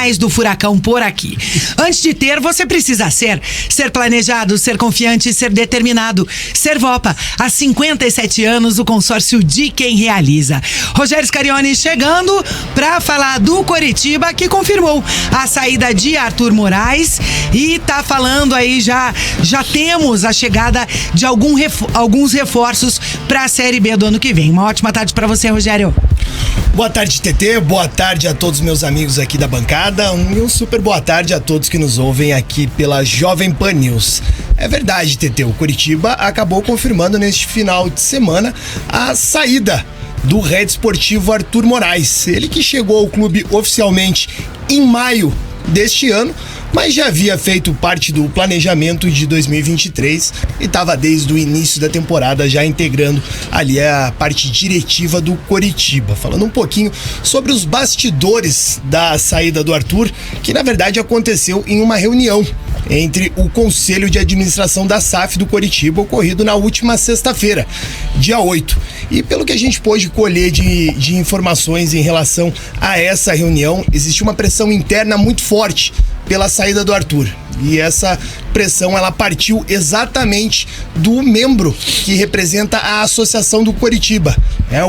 mais do Furacão por aqui. Antes de ter, você precisa ser planejado, ser confiante, ser determinado. Servopa, há 57 anos, o consórcio de quem realiza. Rogério Scarione chegando para falar do Coritiba, que confirmou a saída de Arthur Moraes e tá falando aí, já temos a chegada de alguns reforços para a Série B do ano que vem. Uma ótima tarde para você, Rogério. Boa tarde, TT. Boa tarde a todos meus amigos aqui da bancada. Um super boa tarde a todos que nos ouvem aqui pela Jovem Pan News. É verdade, TT. O Coritiba acabou confirmando neste final de semana a saída do head esportivo Arthur Moraes. Ele que chegou ao clube oficialmente em maio deste ano, mas já havia feito parte do planejamento de 2023 e estava desde o início da temporada já integrando ali a parte diretiva do Coritiba. Falando um pouquinho sobre os bastidores da saída do Arthur, que na verdade aconteceu em uma reunião entre o Conselho de Administração da SAF do Coritiba, ocorrido na última sexta-feira, dia 8. E pelo que a gente pôde colher de informações em relação a essa reunião, existe uma pressão interna muito forte pela saída do Arthur. E essa pressão, ela partiu exatamente do membro que representa a Associação do Coritiba.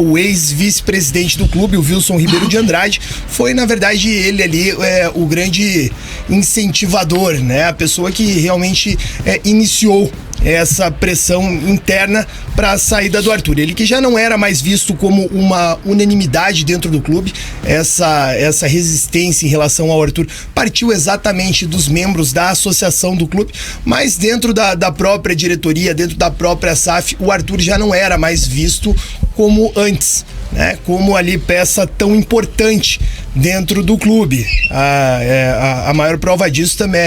O ex-vice-presidente do clube, o Wilson Ribeiro de Andrade, foi, na verdade, ele ali o grande incentivador, né? A pessoa que realmente iniciou essa pressão interna para a saída do Arthur. Ele que já não era mais visto como uma unanimidade dentro do clube, essa resistência em relação ao Arthur partiu exatamente dos membros da associação do clube, mas dentro da própria diretoria, dentro da própria SAF, o Arthur já não era mais visto como antes, né? Como ali peça tão importante dentro do clube. A maior prova disso também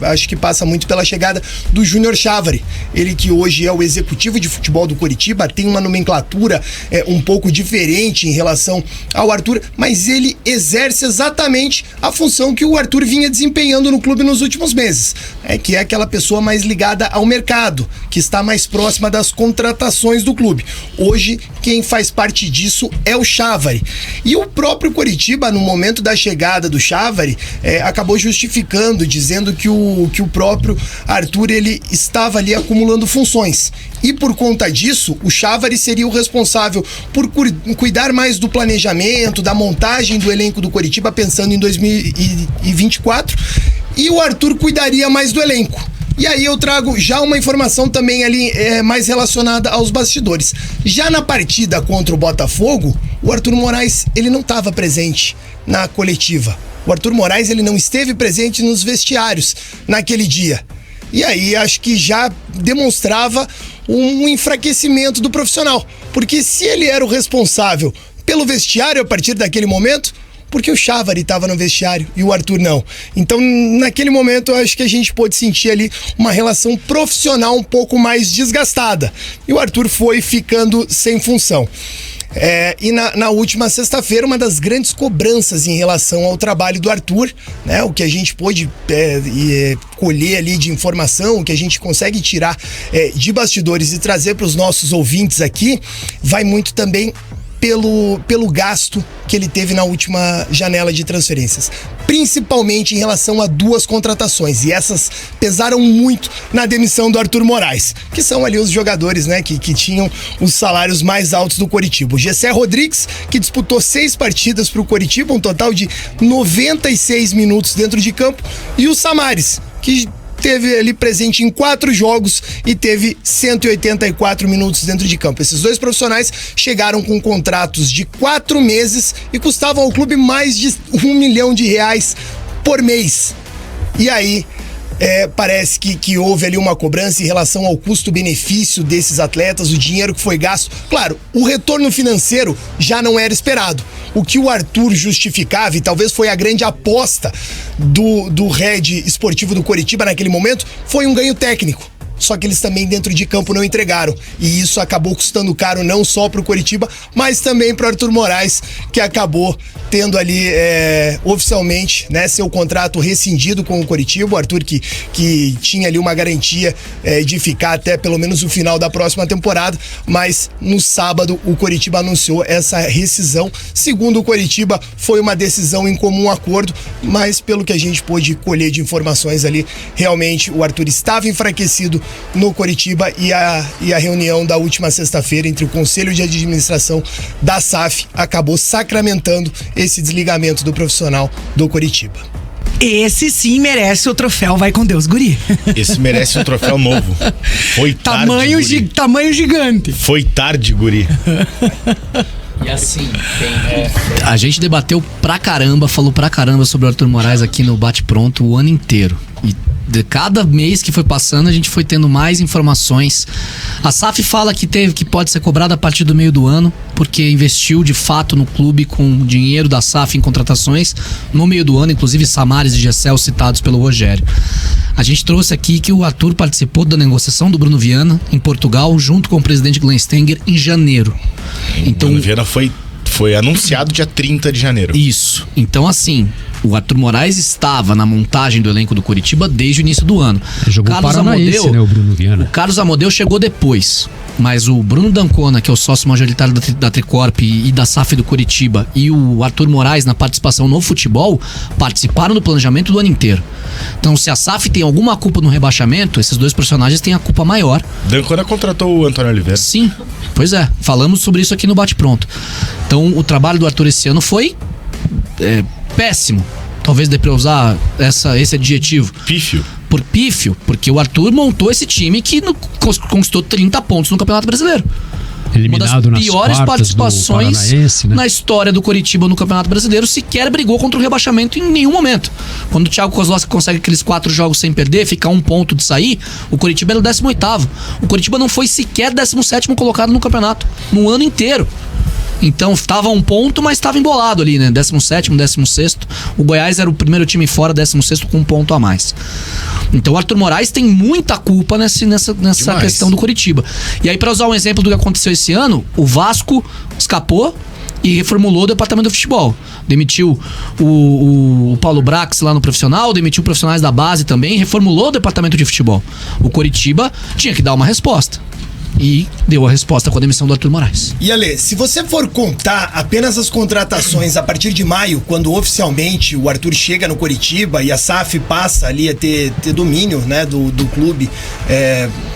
acho que passa muito pela chegada do Júnior Chávari. Ele que hoje é o executivo de futebol do Coritiba, tem uma nomenclatura um pouco diferente em relação ao Arthur, mas ele exerce exatamente a função que o Arthur vinha desempenhando no clube nos últimos meses, que é aquela pessoa mais ligada ao mercado, que está mais próxima das contratações do clube. Hoje, quem faz parte disso é o Chávari. E o próprio Coritiba, no momento da chegada do Chávari, acabou justificando, dizendo que o próprio Arthur, ele estava ali acumulando funções. E por conta disso, o Chávari seria o responsável por cuidar mais do planejamento, da montagem do elenco do Coritiba, pensando em 2024, e o Arthur cuidaria mais do elenco. E aí eu trago já uma informação também ali mais relacionada aos bastidores. Já na partida contra o Botafogo, o Arthur Moraes, ele não estava presente na coletiva. O Arthur Moraes, ele não esteve presente nos vestiários naquele dia. E aí acho que já demonstrava um enfraquecimento do profissional. Porque se ele era o responsável pelo vestiário a partir daquele momento, porque o Chávari estava no vestiário e o Arthur não. Então, naquele momento, eu acho que a gente pôde sentir ali uma relação profissional um pouco mais desgastada. E o Arthur foi ficando sem função. E na última sexta-feira, uma das grandes cobranças em relação ao trabalho do Arthur, né, o que a gente pôde colher ali de informação, o que a gente consegue tirar de bastidores e trazer para os nossos ouvintes aqui, vai muito também pelo gasto que ele teve na última janela de transferências, principalmente em relação a duas contratações, e essas pesaram muito na demissão do Arthur Moraes, que são ali os jogadores, né, que tinham os salários mais altos do Coritiba. O Gessé Rodrigues, que disputou 6 partidas para o Coritiba, um total de 96 minutos dentro de campo, e o Samaris, que teve ali presente em 4 jogos e teve 184 minutos dentro de campo. Esses dois profissionais chegaram com contratos de 4 meses e custavam ao clube mais de R$1 milhão por mês. E aí, parece que houve ali uma cobrança em relação ao custo-benefício desses atletas, o dinheiro que foi gasto. Claro, o retorno financeiro já não era esperado. O que o Arthur justificava, e talvez foi a grande aposta do head esportivo do Coritiba naquele momento, foi um ganho técnico. só que eles também dentro de campo não entregaram. E isso acabou custando caro não só pro Coritiba, mas também pro Arthur Moraes, que acabou tendo ali oficialmente, né, seu contrato rescindido com o Coritiba. O Arthur que tinha ali uma garantia de ficar até pelo menos o final da próxima temporada, mas no sábado o Coritiba anunciou essa rescisão. Segundo o Coritiba, foi uma decisão em comum acordo, mas pelo que a gente pôde colher de informações ali, realmente o Arthur estava enfraquecido no Coritiba e a reunião da última sexta-feira entre o Conselho de Administração da SAF acabou sacramentando esse desligamento do profissional do Coritiba. Esse sim merece o troféu Vai com Deus, guri. Esse merece um troféu novo. Foi tarde, guri. Tamanho gigante. Foi tarde, guri. E assim, a gente debateu pra caramba, falou pra caramba sobre o Arthur Moraes aqui no Bate Pronto o ano inteiro. E de cada mês que foi passando, a gente foi tendo mais informações. A SAF fala que pode ser cobrada a partir do meio do ano, porque investiu de fato no clube com dinheiro da SAF em contratações no meio do ano, inclusive Samaris e Gessel citados pelo Rogério. A gente trouxe aqui que o Arthur participou da negociação do Bruno Viana em Portugal, junto com o presidente Glenn Stenger, em janeiro. Então, Bruno Viana foi anunciado dia 30 de janeiro. Isso. Então, assim, o Arthur Moraes estava na montagem do elenco do Coritiba desde o início do ano. Jogou Carlos Paranaense, Amodeu, né, o Bruno Viana. O Carlos Amodeu chegou depois. Mas o Bruno D'Ancona, que é o sócio majoritário da Tricorp e da SAF do Coritiba, e o Arthur Moraes, na participação no futebol, participaram do planejamento do ano inteiro. Então, se a SAF tem alguma culpa no rebaixamento, esses dois personagens têm a culpa maior. D'Ancona contratou o Antônio Oliveira. Sim, pois é. Falamos sobre isso aqui no Bate Pronto. Então, o trabalho do Arthur esse ano foi péssimo. Talvez dê pra usar esse adjetivo. Pífio. Por pífio, porque o Arthur montou esse time que conquistou 30 pontos no Campeonato Brasileiro. Eliminado uma das piores participações, né, na história do Coritiba no Campeonato Brasileiro, sequer brigou contra o rebaixamento em nenhum momento. Quando o Thiago Kozlowski consegue aqueles 4 jogos sem perder, fica a 1 ponto de sair, o Coritiba era o 18º. O Coritiba não foi sequer 17º colocado no campeonato, no ano inteiro. Então estava a 1 ponto, mas estava embolado ali, né? 17º, 16º. O Goiás era o primeiro time fora, 16º, com 1 ponto a mais. Então o Arthur Moraes tem muita culpa nessa questão do Coritiba. E aí, para usar um exemplo do que aconteceu esse ano, o Vasco escapou e reformulou o departamento do futebol. Demitiu o Paulo Brax lá no profissional, demitiu profissionais da base também, reformulou o departamento de futebol. O Coritiba tinha que dar uma resposta. E deu a resposta com a demissão do Arthur Moraes. E Ale, se você for contar apenas as contratações a partir de maio, quando oficialmente o Arthur chega no Coritiba e a SAF passa ali a ter domínio, né, do clube,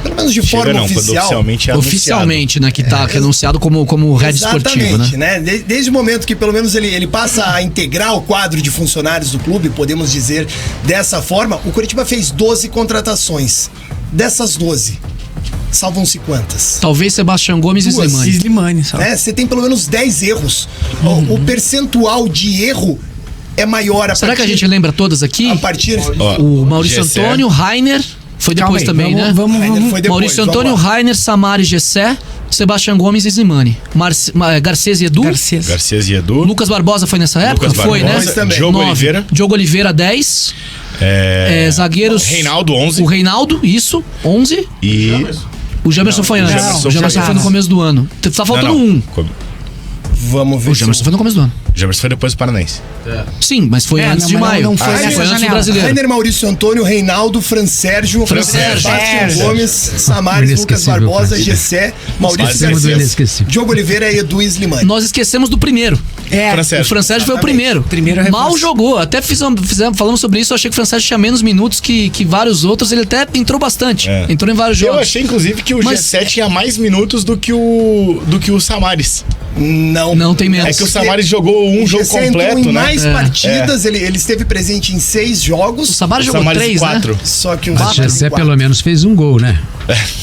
pelo menos de forma oficial. Oficialmente, né, que é anunciado como head esportivo, né? Desde o momento que pelo menos ele passa a integrar o quadro de funcionários do clube, podemos dizer dessa forma, o Coritiba fez 12 contratações. Dessas 12, salvam-se quantas? Talvez Sebastião Gomes e Slimani. Você tem pelo menos 10 erros. O percentual de erro é maior. Será que a gente lembra todas aqui? A partir... O Maurício Antônio, Rainer, foi depois aí, também, né? Vamos. Maurício Antônio, Rainer, Samari, Gessé, Sebastião Gomes e Slimani. Garcês e Edu. Garcês e Edu. Lucas Barbosa foi nessa época? Foi, né? Diogo Oliveira. Diogo Oliveira, 10. Zagueiros. Reinaldo, 11. O Reinaldo, isso, 11. E... O Jamerson foi antes. O Jamerson foi no começo do ano. Tá faltando um. Vamos ver. O Jamerson foi no começo do ano. O Jamerson foi depois do Paranaense. Sim, mas foi antes de maio. Não foi foi antes do Brasileiro. Rainer, Maurício Antônio, Reinaldo, Sérgio, Sebastião Gomes, Samaris, Lucas Barbosa, Gessé, Maurício Garcês, Diogo Oliveira e Edu Slimani. Nós esquecemos do primeiro. O Fran Sérgio foi o primeiro. Mal jogou. Até falamos sobre isso. Eu achei que o Fran Sérgio tinha menos minutos que vários outros. Ele até entrou bastante. Entrou em vários jogos. Eu achei, inclusive, que o Gessé tinha mais minutos do que o Samaris. Não tem menos. É que o Samaris jogou um jogo completo, em né? mais partidas, ele esteve presente em 6 jogos. O Samaris jogou 3, 4. né? Só que o Gessé pelo menos fez um gol, né?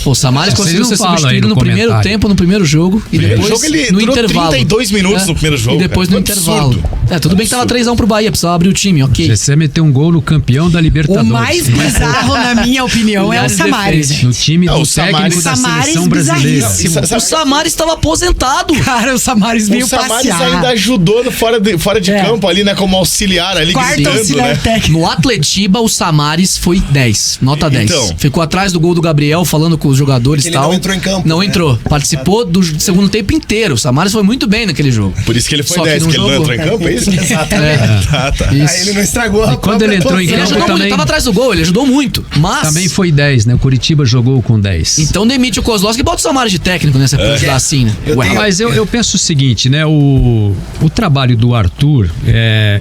O Samaris conseguiu ser substituído no primeiro tempo, no primeiro jogo. E depois ele no durou intervalo. 32 minutos no primeiro jogo. E depois no intervalo. Tudo bem que tava 3-1 pro Bahia, precisava abrir o time, ok. Você meteu um gol no campeão da Libertadores. O mais bizarro, na minha opinião, é o Samaris. No time do técnico da seleção brasileira. O Samaris estava aposentado. Cara, o Samaris veio passear. O Samaris ainda ajudou fora de campo ali, né? Como auxiliar ali, quarto auxiliar técnico. No Atletiba, o Samaris foi 10, nota 10. Então, ficou atrás do gol do Gabriel, falando com os jogadores e tal. Não entrou em campo. Não entrou. Participou do segundo tempo inteiro. O Samaris foi muito bem naquele jogo. Por isso que ele foi 10, porque ele não entrou em campo, é isso? Exatamente. Tá. Aí ele não estragou a quando ele entrou em campo também... Ele tava atrás do gol, ele ajudou muito. Mas... Também foi 10, né? O Curitiba jogou com 10. Então demite o Kozlowski e bota o Samaris de técnico nessa coisa assim, né? Mas eu penso o seguinte, né? O trabalho do Arthur,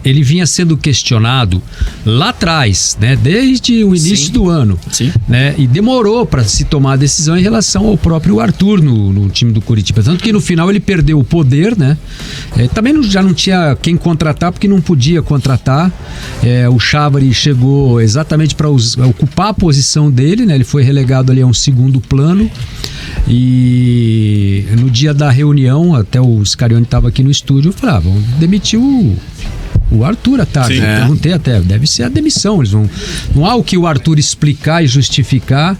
ele vinha sendo questionado lá atrás, né? Desde o início do ano. Sim. Né? E demorou para se tomar a decisão em relação ao próprio Arthur no time do Curitiba. Tanto que no final ele perdeu o poder, né? Também já não tinha quem contratar, porque não podia contratar. O Chávari chegou exatamente para ocupar a posição dele, né? Ele foi relegado ali a um segundo plano. E no dia da reunião, até o Scarione estava aqui no estúdio, eu falei, vamos demitir o Arthur à tarde. Eu perguntei até, deve ser a demissão. Eles não há o que o Arthur explicar e justificar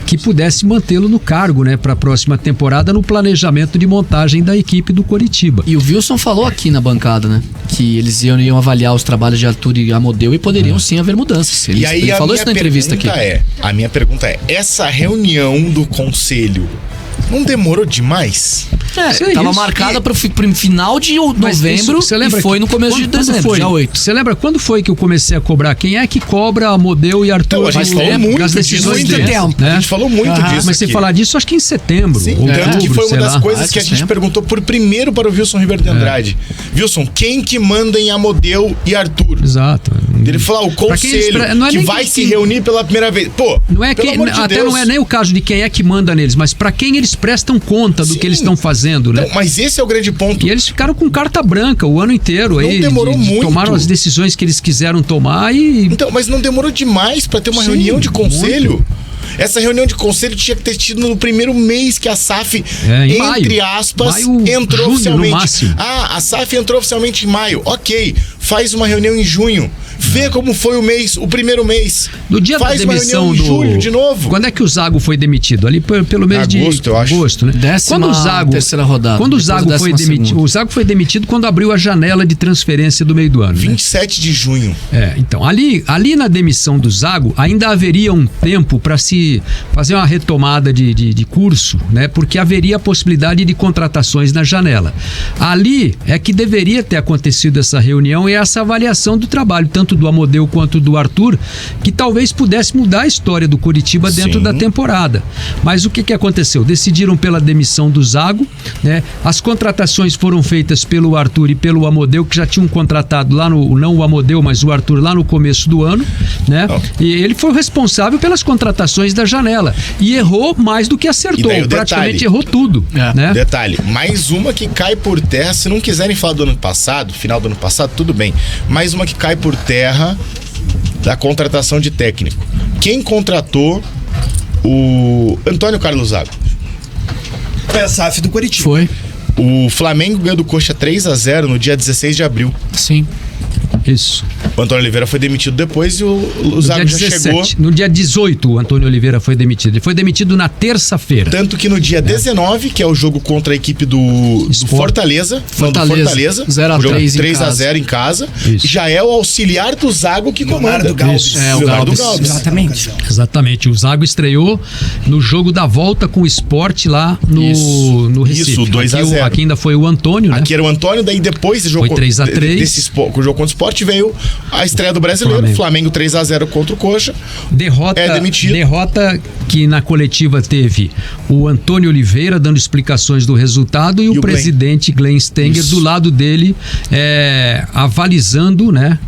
que pudesse mantê-lo no cargo, né, para a próxima temporada no planejamento de montagem da equipe do Coritiba. E o Wilson falou aqui na bancada, né, que eles iam avaliar os trabalhos de Arthur e Amodeu e poderiam sim haver mudanças. Ele falou isso na entrevista aqui. A minha pergunta é, essa reunião do conselho não demorou demais? Estava marcada para o final de novembro e foi no começo de dezembro, dia 8. Você lembra quando foi que eu comecei a cobrar? Quem é que cobra Amodeu e Arthur? Então, a gente falou muito disso. Né? A gente falou muito disso. Mas sem falar disso, acho que em setembro. Sim, tanto que foi uma das coisas que a gente perguntou primeiro para o Wilson Ribeiro de Andrade. Wilson, quem que manda em Amodeu e Arthur? Exato. Ele falou, o conselho que vai se reunir pela primeira vez. Pô, não é que, até não é nem o caso de quem é que manda neles, mas para quem eles prestam conta do que eles estão fazendo, né? Então, mas esse é o grande ponto. E eles ficaram com carta branca o ano inteiro. Não demorou muito. Tomaram as decisões que eles quiseram tomar e... Então, mas não demorou demais para ter uma reunião de conselho? Muito. Essa reunião de conselho tinha que ter tido no primeiro mês que a SAF, entre aspas, entrou oficialmente. A SAF entrou oficialmente em maio. Ok, faz uma reunião em junho. Vê como foi o primeiro mês. No dia da demissão em julho, de novo. Quando é que o Zago foi demitido? Ali pelo mês de agosto, né? Terceira rodada. Quando o Zago foi demitido, o Zago foi demitido quando abriu a janela de transferência do meio do ano. 27 de junho. Então, ali na demissão do Zago, ainda haveria um tempo para se fazer uma retomada de curso, né? Porque haveria a possibilidade de contratações na janela. Ali é que deveria ter acontecido essa reunião e essa avaliação do trabalho, tanto do Amodeu quanto do Arthur, que talvez pudesse mudar a história do Coritiba dentro da temporada. Mas o que aconteceu? Decidiram pela demissão do Zago, né? As contratações foram feitas pelo Arthur e pelo Amodeu, que já tinham contratado lá não o Amodeu, mas o Arthur lá no começo do ano, né? E ele foi o responsável pelas contratações da janela e errou mais do que acertou, praticamente errou tudo, né? Detalhe, mais uma que cai por terra, se não quiserem falar do ano passado, final do ano passado, tudo bem, mais uma que cai por terra da contratação de técnico. Quem contratou o Antônio Carlos Zago? Foi a SAF do Coritiba. Foi. O Flamengo ganhou do Coxa 3-0 no dia 16 de abril. Sim. Isso. O Antônio Oliveira foi demitido depois e o Zago já chegou. No dia 18, o Antônio Oliveira foi demitido. Ele foi demitido na terça-feira. Tanto que no dia 19, que é o jogo contra a equipe do Fortaleza. Fortaleza 3-0 em casa. Isso. Já é o auxiliar do Zago que comanda. Do Galves. O Galves. Exatamente. O Zago estreou no jogo da volta com o Sport lá no Recife. Isso, 2-0. Aqui ainda foi o Antônio, né? Aqui era o Antônio, daí depois desse jogo, foi 3-3. Com o jogo contra o Sport veio a estreia do Brasileiro, Flamengo 3-0 contra o Coxa. Derrota que na coletiva teve o Antônio Oliveira dando explicações do resultado e o presidente Glenn Stenger do lado dele avalizando, né,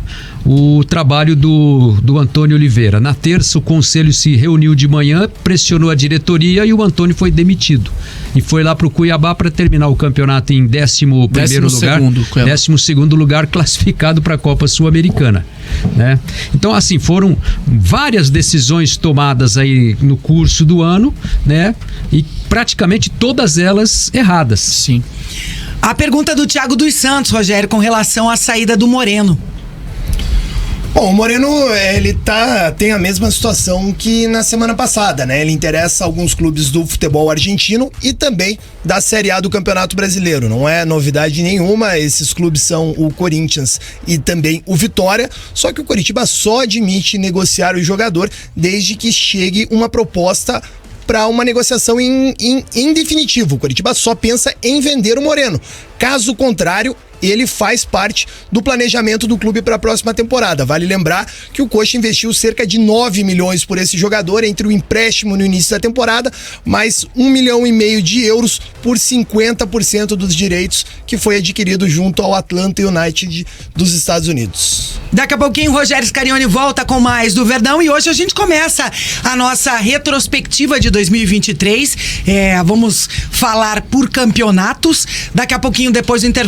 o trabalho do Antônio Oliveira. Na terça, o conselho se reuniu de manhã, pressionou a diretoria e o Antônio foi demitido. E foi lá para o Cuiabá para terminar o campeonato em 12º lugar, classificado para a Copa Sul-Americana, né? Então, assim, foram várias decisões tomadas aí no curso do ano, né? E praticamente todas elas erradas. Sim. A pergunta do Thiago dos Santos, Rogério, com relação à saída do Moreno. Bom, o Moreno, ele tem a mesma situação que na semana passada, né? Ele interessa alguns clubes do futebol argentino e também da Série A do Campeonato Brasileiro. Não é novidade nenhuma, esses clubes são o Corinthians e também o Vitória, só que o Coritiba só admite negociar o jogador desde que chegue uma proposta para uma negociação em definitivo. O Coritiba só pensa em vender o Moreno. Caso contrário, ele faz parte do planejamento do clube para a próxima temporada. Vale lembrar que o Coxa investiu cerca de 9 milhões por esse jogador entre o empréstimo no início da temporada, mais 1,5 milhão de euros por 50% dos direitos que foi adquirido junto ao Atlanta United dos Estados Unidos. Daqui a pouquinho o Rogério Scarione volta com mais do Verdão e hoje a gente começa a nossa retrospectiva de 2023. Vamos falar por campeonatos. Daqui a pouquinho, depois do intervalo,